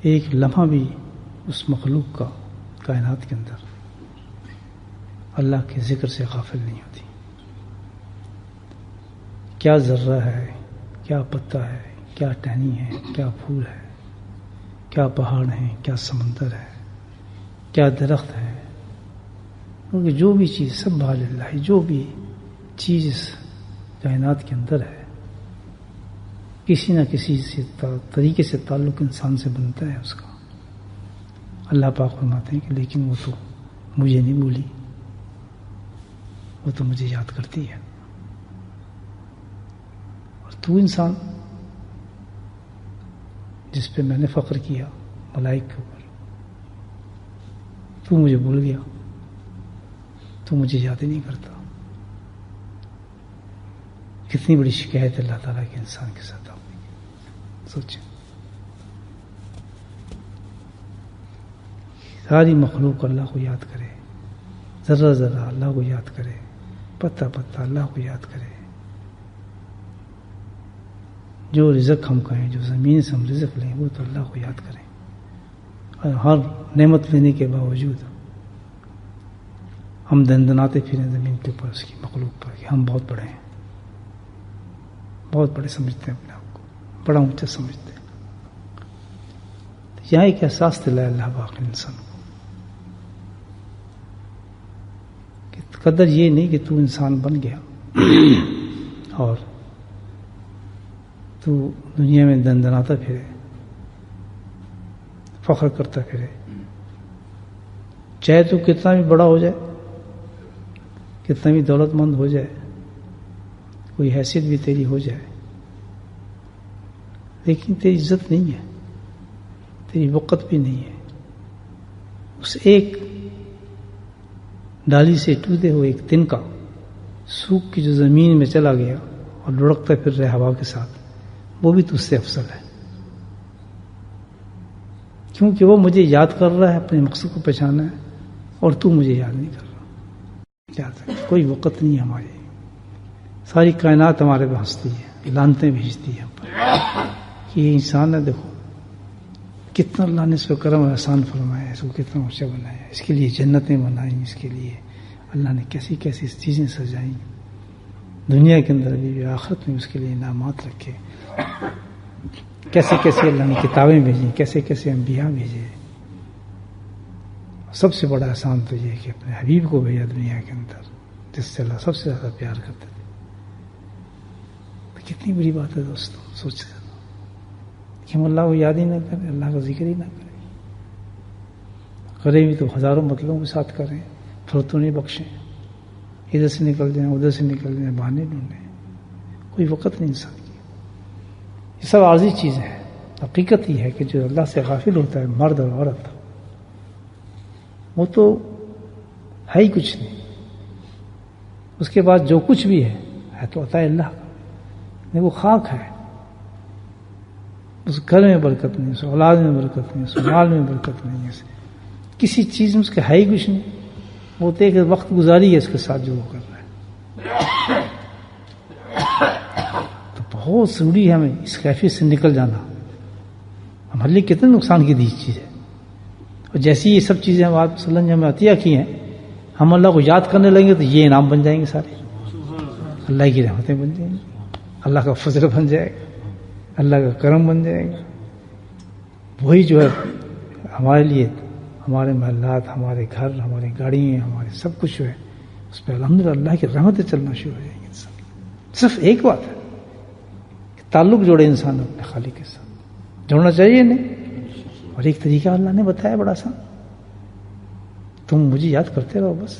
ایک لمحہ بھی اس مخلوق کا کائنات کے اندر اللہ کے ذکر سے غافل نہیں ہوتی. کیا ذرہ ہے، کیا پتا ہے، کیا ٹہنی ہے، کیا پھول ہے، کیا پہاڑ ہیں، کیا سمندر ہے، کیا درخت ہے، کیونکہ جو بھی چیز سب بحال اللہ، جو بھی چیز اس کائنات کے اندر ہے کسی نہ کسی طریقے سے تعلق انسان سے بنتا ہے اس کا. اللہ پاک فرماتے ہیں کہ لیکن وہ تو مجھے نہیں بھولی، وہ تو مجھے یاد کرتی ہے. اور تو انسان جس پہ میں نے فخر کیا ملائک کے اوپر، تو مجھے بھول گیا، تو مجھے یاد ہی نہیں کرتا. کتنی بڑی شکایت اللہ تعالیٰ کے انسان کے ساتھ آپ سوچیں. ساری مخلوق اللہ کو یاد کرے، ذرہ ذرہ اللہ کو یاد کرے، پتا پتا اللہ کو یاد کرے. جو رزق ہم کہیں، جو زمین سے ہم رزق لیں، وہ تو اللہ کو یاد کریں. اور ہر نعمت لینے کے باوجود ہم دندناتے پھریں زمین کے اوپر اس کی مخلوق پر کہ ہم بہت بڑے ہیں، بہت بڑے سمجھتے ہیں اپنے آپ کو، بڑا اونچا سمجھتے ہیں. یہاں ایک احساس دلایا اللہ باقی انسان کو کہ قدر یہ نہیں کہ تو انسان بن گیا اور تو دنیا میں دندناتا پھرے، فخر کرتا پھرے، چاہے تو کتنا بھی بڑا ہو جائے، کتنا بھی دولت مند ہو جائے، کوئی حیثیت بھی تیری ہو جائے، لیکن تیری عزت نہیں ہے، تیری وقت بھی نہیں ہے. اس ایک ڈالی سے ٹوٹے ہوئے ایک تنکا سوکھ کی جو زمین میں چلا گیا اور لڑکتا پھر رہے ہوا کے ساتھ، وہ بھی تجھ سے افضل ہے، کیونکہ وہ مجھے یاد کر رہا ہے، اپنے مقصد کو پہچانا ہے، اور تو مجھے یاد نہیں کر رہا. کوئی وقت نہیں ہے ہماری، ساری کائنات ہمارے پہ ہنستی ہے، لانتیں بھیجتی ہے ہم پر کہ یہ انسان ہے، دیکھو کتنا اللہ نے اس کو کرم احسان فرمایا ہے، اس کو کتنا اونچا بنایا ہے، اس کے لیے جنتیں بنائیں، اس کے لیے اللہ نے کیسی کیسی چیزیں سجائیں دنیا کے اندر بھی، آخرت میں اس کے لیے انعامات رکھے، کیسے کیسے اللہ نے کتابیں بھیجیں، کیسے کیسے انبیاء بھیجے. سب سے بڑا احسان تو یہ کہ اپنے حبیب کو بھیجا دنیا کے اندر جس سے اللہ سب سے زیادہ پیار کرتے تھے. تو کتنی بڑی بات ہے دوستوں، سوچ کہ ہم اللہ کو یاد ہی نہ کریں، اللہ کا ذکر ہی نہ کریں، کریں بھی تو ہزاروں مطلبوں کے ساتھ کریں، فرتوں نہیں بخشیں، ادھر سے نکل جائیں ادھر سے نکل جائیں، بہانے ڈھونڈیں، کوئی وقت نہیں انسان کی. یہ سب عارضی چیزیں ہیں. حقیقت یہ ہے کہ جو اللہ سے غافل ہوتا ہے، مرد اور عورت، وہ تو ہے ہی کچھ نہیں. اس کے بعد جو کچھ بھی ہے تو عطا اللہ کا، نہیں وہ خاک ہے. اس گھر میں برکت نہیں، اس اولاد میں برکت نہیں، اس مال میں برکت نہیں، کسی چیز میں اس کا ہے ہی کچھ نہیں. وہ تو ایک وقت گزاری ہے اس کے ساتھ جو وہ کر رہا ہے. تو بہت ضروری ہے ہمیں اس کیفیت سے نکل جانا. ہمارے لیے کتنے نقصان کی دی چیز ہے. اور جیسی یہ سب چیزیں ہم آپ صلی اللہ علیہ وسلم نے عطیہ کی ہیں، ہم اللہ کو یاد کرنے لگیں گے تو یہ انعام بن جائیں گے، سارے اللہ کی رحمتیں بن جائیں گی، اللہ کا فضل بن جائے گا، اللہ کا کرم بن جائے گا. وہی جو ہے ہمارے لیے، ہمارے محلات، ہمارے گھر، ہماری گاڑیاں، ہمارے سب کچھ جو ہے اس پہ الحمدللہ اللہ کی رحمتیں چلنا شروع ہو جائیں گے. انسان صرف ایک بات ہے کہ تعلق جوڑے انسان اپنے خالق کے ساتھ، جوڑنا چاہیے نہیں. اور ایک طریقہ اللہ نے بتایا بڑا سا، تم مجھے یاد کرتے رہو بس.